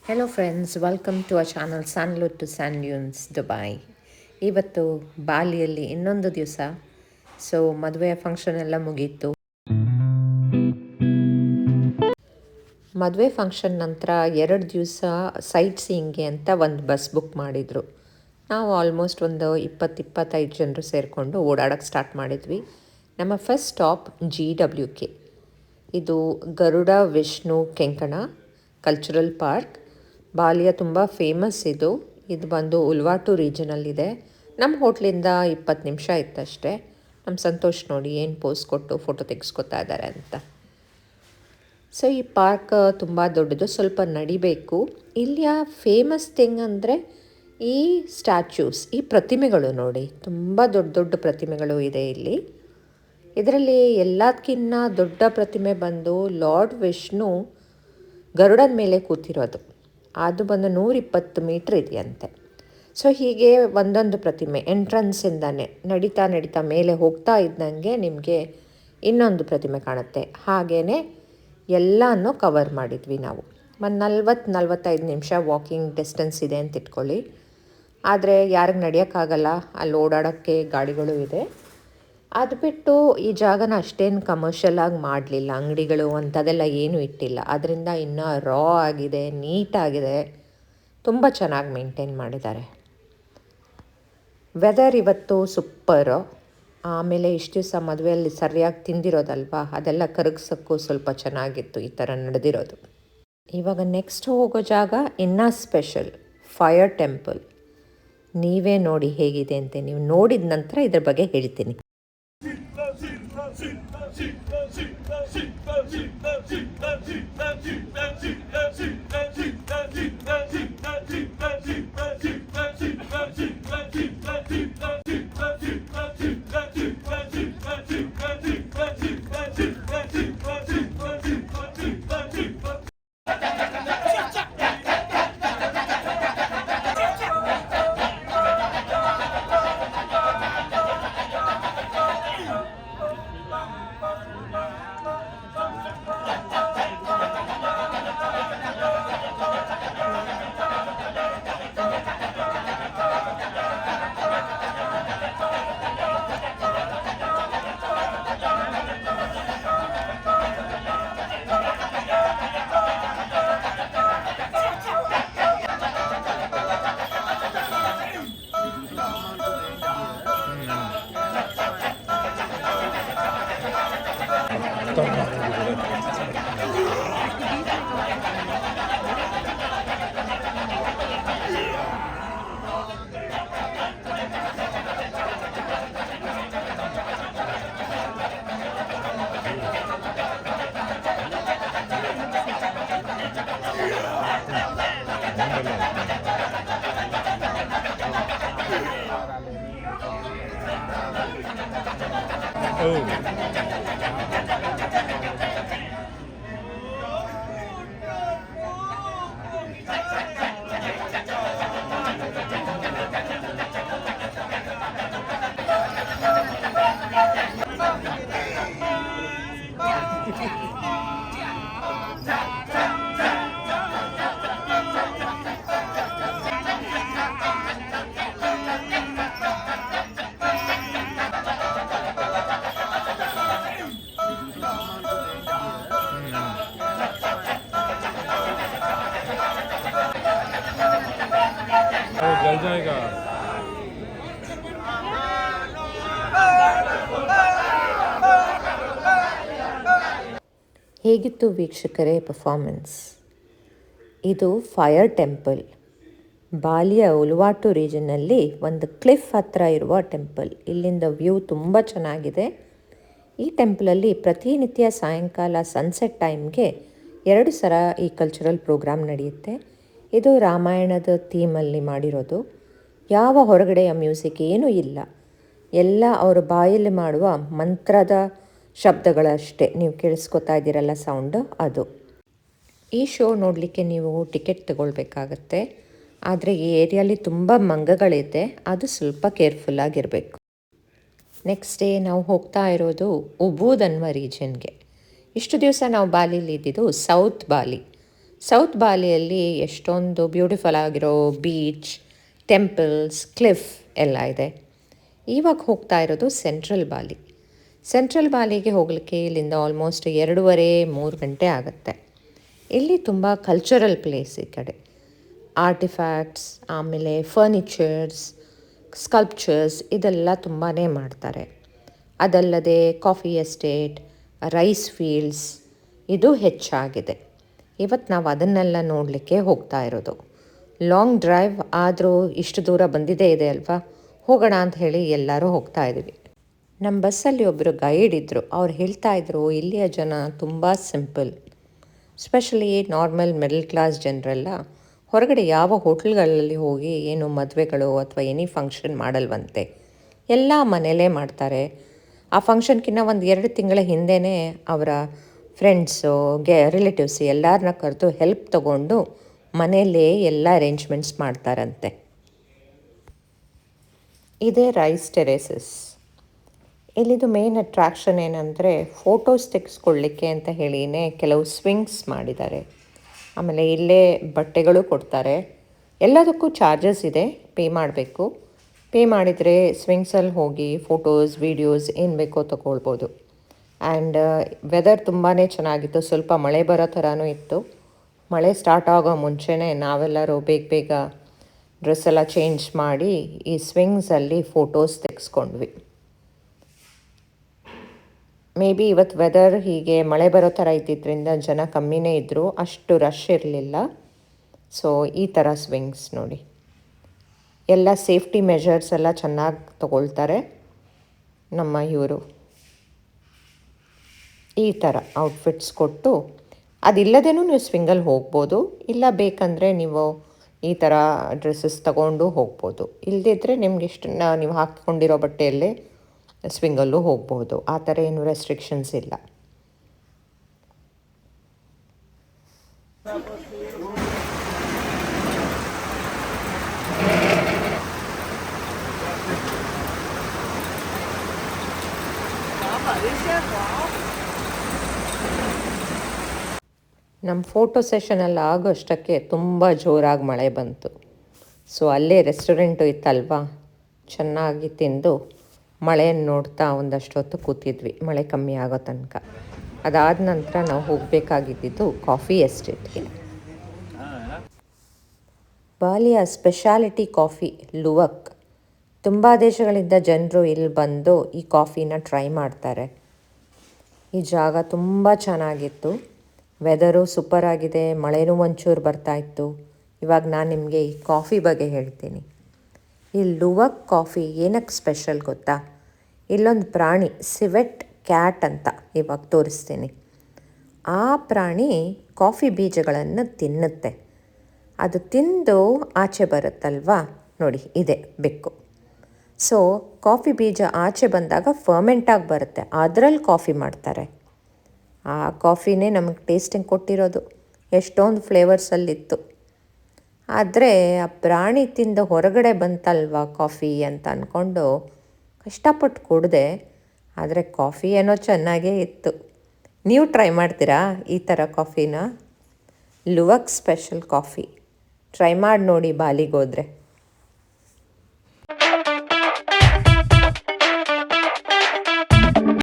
Hello friends, welcome to a channel ಸ್ಯಾನ್ಲುಡ್ to sand dunes Dubai. ಇವತ್ತು ಬಾಲಿಯಲ್ಲಿ ಇನ್ನೊಂದು ದಿವಸ. ಸೊ ಮದುವೆ ಫಂಕ್ಷನ್ ಎಲ್ಲ ಮುಗೀತು. ಮದುವೆ ಫಂಕ್ಷನ್ ನಂತರ 2 ದಿವಸ ಸೈಟ್ ಸೀಯಿಂಗ್ಗೆ ಅಂತ ಒಂದು ಬಸ್ ಬುಕ್ ಮಾಡಿದರು. ನಾವು ಆಲ್ಮೋಸ್ಟ್ ಒಂದು 20-25 ಜನರು ಸೇರಿಕೊಂಡು ಓಡಾಡೋಕ್ಕೆ ಸ್ಟಾರ್ಟ್ ಮಾಡಿದ್ವಿ. ನಮ್ಮ ಫಸ್ಟ್ ಸ್ಟಾಪ್ GWK. ಇದು ಗರುಡ ವಿಷ್ಣು ಕೆಂಕಣ ಕಲ್ಚರಲ್ ಪಾರ್ಕ್. ಬಾಲಿಯ ತುಂಬ ಫೇಮಸ್ ಇದು. ಇದು ಬಂದು ಉಲ್ವಾಟು ರೀಜನಲ್ಲಿದೆ. ನಮ್ಮ ಹೋಟ್ಲಿಂದ 20 ನಿಮಿಷ ಇತ್ತಷ್ಟೇ. ನಮ್ಮ ಸಂತೋಷ್ ನೋಡಿ ಏನು ಪೋಸ್ ಕೊಟ್ಟು ಫೋಟೋ ತೆಗೆಸ್ಕೊತಾ ಇದ್ದಾರೆ ಅಂತ. ಸೊ ಈ ಪಾರ್ಕ್ ತುಂಬ ದೊಡ್ಡದು, ಸ್ವಲ್ಪ ನಡಿಬೇಕು. ಇಲ್ಲಿಯ ಫೇಮಸ್ ಥಿಂಗ್ ಅಂದರೆ ಈ ಸ್ಟ್ಯಾಚ್ಯೂಸ್, ಈ ಪ್ರತಿಮೆಗಳು ನೋಡಿ, ತುಂಬ ದೊಡ್ಡ ದೊಡ್ಡ ಪ್ರತಿಮೆಗಳು ಇದೆ ಇಲ್ಲಿ. ಇದರಲ್ಲಿ ಎಲ್ಲದಕ್ಕಿಂತ ದೊಡ್ಡ ಪ್ರತಿಮೆ ಬಂದು ಲಾರ್ಡ್ ವಿಷ್ಣು ಗರುಡನ ಮೇಲೆ ಕೂತಿರೋದು. ಅದು ಬಂದು 120 ಮೀಟ್ರ್ ಇದೆಯಂತೆ. ಸೊ ಹೀಗೆ ಒಂದೊಂದು ಪ್ರತಿಮೆ ಎಂಟ್ರೆನ್ಸಿಂದನೇ ನಡೀತಾ ಮೇಲೆ ಹೋಗ್ತಾ ಇದ್ದಂಗೆ ನಿಮಗೆ ಇನ್ನೊಂದು ಪ್ರತಿಮೆ ಕಾಣುತ್ತೆ. ಹಾಗೇ ಎಲ್ಲನೂ ಕವರ್ ಮಾಡಿದ್ವಿ ನಾವು. ಒಂದು 40-45 ನಿಮಿಷ ವಾಕಿಂಗ್ ಡಿಸ್ಟೆನ್ಸ್ ಇದೆ ಅಂತ ಇಟ್ಕೊಳ್ಳಿ. ಆದರೆ ಯಾರಿಗೆ ನಡೆಯೋಕ್ಕಾಗಲ್ಲ, ಅಲ್ಲಿ ಓಡಾಡೋಕ್ಕೆ ಗಾಡಿಗಳು ಇದೆ. ಅದು ಬಿಟ್ಟು ಈ ಜಾಗನ ಅಷ್ಟೇನು ಕಮರ್ಷಿಯಲ್ ಆಗಿ ಮಾಡಲಿಲ್ಲ, ಅಂಗಡಿಗಳು ಅಂಥದ್ದೆಲ್ಲ ಏನೂ ಇಟ್ಟಿಲ್ಲ. ಅದರಿಂದ ಇನ್ನೂ ರಾ ಆಗಿದೆ, ನೀಟಾಗಿದೆ, ತುಂಬ ಚೆನ್ನಾಗಿ ಮೇಂಟೈನ್ ಮಾಡಿದ್ದಾರೆ. ವೆದರ್ ಇವತ್ತು ಸೂಪರು. ಆಮೇಲೆ ಇಷ್ಟು ದಿವಸ ಮದುವೆಯಲ್ಲಿ ಸರಿಯಾಗಿ ತಿಂದಿರೋದಲ್ವಾ, ಅದೆಲ್ಲ ಕರಗಿಸೋಕ್ಕೂ ಸ್ವಲ್ಪ ಚೆನ್ನಾಗಿತ್ತು ಈ ಥರ ನಡೆದಿರೋದು. ಇವಾಗ ನೆಕ್ಸ್ಟ್ ಹೋಗೋ ಜಾಗ ಇನ್ನೂ ಸ್ಪೆಷಲ್, ಫೈರ್ ಟೆಂಪಲ್. ನೀವೇ ನೋಡಿ ಹೇಗಿದೆ ಅಂತ. ನೀವು ನೋಡಿದ ನಂತರ ಇದ್ರ ಬಗ್ಗೆ ಹೇಳ್ತೀನಿ. जल जाएगा. ಹೇಗಿತ್ತು ವೀಕ್ಷಕರೇ ಪರ್ಫಾರ್ಮೆನ್ಸ್? ಇದು ಫೈರ್ ಟೆಂಪಲ್. ಬಾಲಿಯ ಉಲ್ವಾಟು ರೀಜನ್ನಲ್ಲಿ ಒಂದು ಕ್ಲಿಫ್ ಹತ್ರ ಇರುವ ಟೆಂಪಲ್. ಇಲ್ಲಿಂದ ವ್ಯೂ ತುಂಬ ಚೆನ್ನಾಗಿದೆ. ಈ ಟೆಂಪಲಲ್ಲಿ ಪ್ರತಿನಿತ್ಯ ಸಾಯಂಕಾಲ ಸನ್ಸೆಟ್ ಟೈಮ್ಗೆ 2 ಸಲ ಈ ಕಲ್ಚರಲ್ ಪ್ರೋಗ್ರಾಮ್ ನಡೆಯುತ್ತೆ. ಇದು ರಾಮಾಯಣದ ಥೀಮಲ್ಲಿ ಮಾಡಿರೋದು. ಯಾವ ಹೊರಗಡೆಯ ಮ್ಯೂಸಿಕ್ ಏನೂ ಇಲ್ಲ, ಎಲ್ಲ ಅವರ ಬಾಯಲ್ಲಿ ಮಾಡುವ ಮಂತ್ರದ ಶಬ್ದಗಳಷ್ಟೇ. ನೀವು ಕೇಳಿಸ್ಕೊತಾ ಇದ್ದೀರಲ್ಲ ಸೌಂಡು, ಅದು. ಈ ಶೋ ನೋಡಲಿಕ್ಕೆ ನೀವು ಟಿಕೆಟ್ ತಗೊಳ್ಬೇಕಾಗತ್ತೆ. ಆದರೆ ಈ ಏರಿಯಲ್ಲಿ ತುಂಬ ಮಂಗಗಳಿದೆ, ಅದು ಸ್ವಲ್ಪ ಕೇರ್ಫುಲ್ಲಾಗಿರಬೇಕು. ನೆಕ್ಸ್ಟ್ ಡೇ ನಾವು ಹೋಗ್ತಾ ಇರೋದು ಉಬೂದ್ ಅನ್ನುವ ರೀಜನ್ಗೆ. ಇಷ್ಟು ದಿವಸ ನಾವು ಬಾಲಿಲಿ ಇದ್ದಿದ್ದು ಸೌತ್ ಬಾಲಿ. ಸೌತ್ ಬಾಲಿಯಲ್ಲಿ ಎಷ್ಟೊಂದು ಬ್ಯೂಟಿಫುಲ್ ಆಗಿರೋ ಬೀಚ್, ಟೆಂಪಲ್ಸ್, ಕ್ಲಿಫ್ ಎಲ್ಲ ಇದೆ. ಇವಾಗ ಹೋಗ್ತಾ ಇರೋದು ಸೆಂಟ್ರಲ್ ಬಾಲಿ. ಸೆಂಟ್ರಲ್ ಬಾಲಿಗೆ ಹೋಗಲಿಕ್ಕೆ ಇಲ್ಲಿಂದ ಆಲ್ಮೋಸ್ಟ್ 2.5-3 ಗಂಟೆ ಆಗುತ್ತೆ. ಇಲ್ಲಿ ತುಂಬ ಕಲ್ಚರಲ್ ಪ್ಲೇಸ್ ಈ ಕಡೆ. ಆರ್ಟಿಫ್ಯಾಕ್ಟ್ಸ್, ಆಮೇಲೆ ಫರ್ನಿಚರ್ಸ್, ಸ್ಕಲ್ಪ್ಚರ್ಸ್ ಇದೆಲ್ಲ ತುಂಬಾ ಮಾಡ್ತಾರೆ. ಅದಲ್ಲದೆ ಕಾಫಿ ಎಸ್ಟೇಟ್, ರೈಸ್ ಫೀಲ್ಡ್ಸ್ ಇದು ಹೆಚ್ಚಾಗಿದೆ. ಇವತ್ತು ನಾವು ಅದನ್ನೆಲ್ಲ ನೋಡಲಿಕ್ಕೆ ಹೋಗ್ತಾ ಇರೋದು. ಲಾಂಗ್ ಡ್ರೈವ್ ಆದರೂ ಇಷ್ಟು ದೂರ ಬಂದಿದ್ದೇ ಇದೆ ಅಲ್ವಾ, ಹೋಗೋಣ ಅಂತ ಹೇಳಿ ಎಲ್ಲರೂ ಹೋಗ್ತಾ ಇದ್ದೀವಿ. ನಮ್ಮ ಬಸ್ಸಲ್ಲಿ ಒಬ್ಬರು ಗೈಡ್ ಇದ್ದರು. ಅವ್ರು ಹೇಳ್ತಾ ಇದ್ರು ಇಲ್ಲಿಯ ಜನ ತುಂಬ simple, specially normal middle class ಜನರೆಲ್ಲ ಹೊರಗಡೆ ಯಾವ ಹೋಟ್ಲ್ಗಳಲ್ಲಿ ಹೋಗಿ ಏನು ಮದುವೆಗಳು ಅಥವಾ ಎನಿ ಫಂಕ್ಷನ್ ಮಾಡಲ್ವಂತೆ, ಎಲ್ಲ ಮನೆಯಲ್ಲೇ ಮಾಡ್ತಾರೆ. ಆ ಫಂಕ್ಷನ್ಕಿನ್ನ ಒಂದು 2 ತಿಂಗಳ ಹಿಂದೆಯೇ ಅವರ ಫ್ರೆಂಡ್ಸು, ರಿಲೇಟಿವ್ಸ್ ಎಲ್ಲರನ್ನ ಕರೆದು ಹೆಲ್ಪ್ ತಗೊಂಡು ಮನೆಯಲ್ಲೇ ಎಲ್ಲ ಅರೇಂಜ್ಮೆಂಟ್ಸ್ ಮಾಡ್ತಾರಂತೆ. ಇದೇ ರೈಸ್ ಟೆರೇಸಸ್. ಇಲ್ಲಿದು ಮೇನ್ ಅಟ್ರಾಕ್ಷನ್ ಏನಂದರೆ ಫೋಟೋಸ್ ತೆಗೆಸ್ಕೊಳ್ಳಿಕ್ಕೆ ಅಂತ ಹೇಳಿನೇ ಕೆಲವು ಸ್ವಿಂಗ್ಸ್ ಮಾಡಿದ್ದಾರೆ. ಆಮೇಲೆ ಇಲ್ಲೇ ಬಟ್ಟೆಗಳು ಕೊಡ್ತಾರೆ. ಎಲ್ಲದಕ್ಕೂ ಚಾರ್ಜಸ್ ಇದೆ, ಪೇ ಮಾಡಬೇಕು. ಪೇ ಮಾಡಿದರೆ ಸ್ವಿಂಗ್ಸಲ್ಲಿ ಹೋಗಿ ಫೋಟೋಸ್, ವೀಡಿಯೋಸ್ ಏನು ಬೇಕೋ ತಗೊಳ್ಬೋದು. ಆ್ಯಂಡ್ ವೆದರ್ ತುಂಬಾ ಚೆನ್ನಾಗಿತ್ತು. ಸ್ವಲ್ಪ ಮಳೆ ಬರೋ ಥರನೂ ಇತ್ತು. ಮಳೆ ಸ್ಟಾರ್ಟ್ ಆಗೋ ಮುಂಚೆನೇ ನಾವೆಲ್ಲರೂ ಬೇಗ ಡ್ರೆಸ್ ಎಲ್ಲ ಚೇಂಜ್ ಮಾಡಿ ಈ ಸ್ವಿಂಗ್ಸಲ್ಲಿ ಫೋಟೋಸ್ ತೆಗೆಸ್ಕೊಂಡ್ವಿ. ಮೇ ಬಿ ಇವತ್ತು ವೆದರ್ ಹೀಗೆ ಮಳೆ ಬರೋ ಥರ ಇದ್ದಿದ್ದರಿಂದ ಜನ ಕಮ್ಮಿನೇ ಇದ್ದರು, ಅಷ್ಟು ರಶ್ ಇರಲಿಲ್ಲ. ಸೊ ಈ ಥರ ಸ್ವಿಂಗ್ಸ್ ನೋಡಿ, ಎಲ್ಲ ಸೇಫ್ಟಿ ಮೆಷರ್ಸ್ ಎಲ್ಲ ಚೆನ್ನಾಗಿ ತಗೊಳ್ತಾರೆ ನಮ್ಮ ಇವರು. ಈ ಥರ ಔಟ್ಫಿಟ್ಸ್ ಕೊಟ್ಟು, ಅದಿಲ್ಲದೇನೂ ನೀವು ಸ್ವಿಂಗಲ್ಲಿ ಹೋಗ್ಬೋದು, ಇಲ್ಲ ಬೇಕಂದರೆ ನೀವು ಈ ಥರ ಡ್ರೆಸ್ಸಸ್ ತಗೊಂಡು ಹೋಗ್ಬೋದು. ಇಲ್ಲದಿದ್ದರೆ ನಿಮ್ಗೆ ಇಷ್ಟು ನೀವು ಹಾಕ್ಕೊಂಡಿರೋ ಬಟ್ಟೆಯಲ್ಲೇ ಸ್ವಿಂಗಲ್ಲೂ ಹೋಗ್ಬೋದು. ಆ ಥರ ಏನು ರೆಸ್ಟ್ರಿಕ್ಷನ್ಸ್ ಇಲ್ಲ. ನಮ್ಮ ಫೋಟೋ ಸೆಷನಲ್ಲಿ ಆಗೋಷ್ಟಕ್ಕೆ ತುಂಬ ಜೋರಾಗಿ ಮಳೆ ಬಂತು. ಸೊ ಅಲ್ಲೇ ರೆಸ್ಟೋರೆಂಟು ಇತ್ತಲ್ವಾ, ಚೆನ್ನಾಗಿ ತಿಂದು ಮಳೆಯನ್ನು ನೋಡ್ತಾ ಒಂದಷ್ಟು ಹೊತ್ತು ಕೂತಿದ್ವಿ, ಮಳೆ ಕಮ್ಮಿ ಆಗೋ ತನಕ. ಅದಾದ ನಂತರ ನಾವು ಹೋಗಬೇಕಾಗಿದ್ದು ಕಾಫಿ ಎಸ್ಟೇಟ್ಗೆ. ಬಾಲಿಯ ಸ್ಪೆಷಾಲಿಟಿ ಕಾಫಿ ಲುವಕ್. ತುಂಬ ದೇಶಗಳಿಂದ ಜನರು ಇಲ್ಲಿ ಬಂದು ಈ ಕಾಫಿನ ಟ್ರೈ ಮಾಡ್ತಾರೆ. ಈ ಜಾಗ ತುಂಬ ಚೆನ್ನಾಗಿತ್ತು, ವೆದರು ಸೂಪರಾಗಿದೆ, ಮಳೆನೂ ಒಂಚೂರು ಬರ್ತಾಯಿತ್ತು. ಇವಾಗ ನಾನು ನಿಮಗೆ ಈ ಕಾಫಿ ಬಗ್ಗೆ ಹೇಳ್ತೀನಿ. ಈ ಲುವಕ್ ಕಾಫಿ ಏನಕ್ಕೆ ಸ್ಪೆಷಲ್ ಗೊತ್ತಾ? ಇಲ್ಲೊಂದು ಪ್ರಾಣಿ, ಸಿವೆಟ್ ಕ್ಯಾಟ್ ಅಂತ ಇವಾಗ ತೋರಿಸ್ತೀನಿ. ಆ ಪ್ರಾಣಿ ಕಾಫಿ ಬೀಜಗಳನ್ನು ತಿನ್ನುತ್ತೆ. ಅದು ತಿಂದು ಆಚೆ ಬರುತ್ತಲ್ವಾ, ನೋಡಿ ಇದೆ ಬೆಕ್ಕು. ಸೊ ಕಾಫಿ ಬೀಜ ಆಚೆ ಬಂದಾಗ ಫರ್ಮೆಂಟಾಗಿ ಬರುತ್ತೆ, ಅದರಲ್ಲಿ ಕಾಫಿ ಮಾಡ್ತಾರೆ. ಆ ಕಾಫಿನೇ ನಮಗೆ ಟೇಸ್ಟಿಂಗ್ ಕೊಟ್ಟಿರೋದು. ಎಷ್ಟೊಂದು ಫ್ಲೇವರ್ಸಲ್ಲಿತ್ತು. ಆದರೆ ಆ ಪ್ರಾಣಿ ತಿಂದು ಹೊರಗಡೆ ಬಂತಲ್ವ ಕಾಫಿ ಅಂತ ಅಂದ್ಕೊಂಡು ಕಷ್ಟಪಟ್ಟು ಕುಡಿದೆ. ಆದರೆ ಕಾಫಿ ಏನೋ ಚೆನ್ನಾಗೇ ಇತ್ತು. ನೀವು ಟ್ರೈ ಮಾಡ್ತೀರಾ ಈ ಥರ ಕಾಫಿನ? ಲುವಕ್ ಸ್ಪೆಷಲ್ ಕಾಫಿ ಟ್ರೈ ಮಾಡಿ ನೋಡಿ ಬಾಲಿಗೆ ಹೋದರೆ.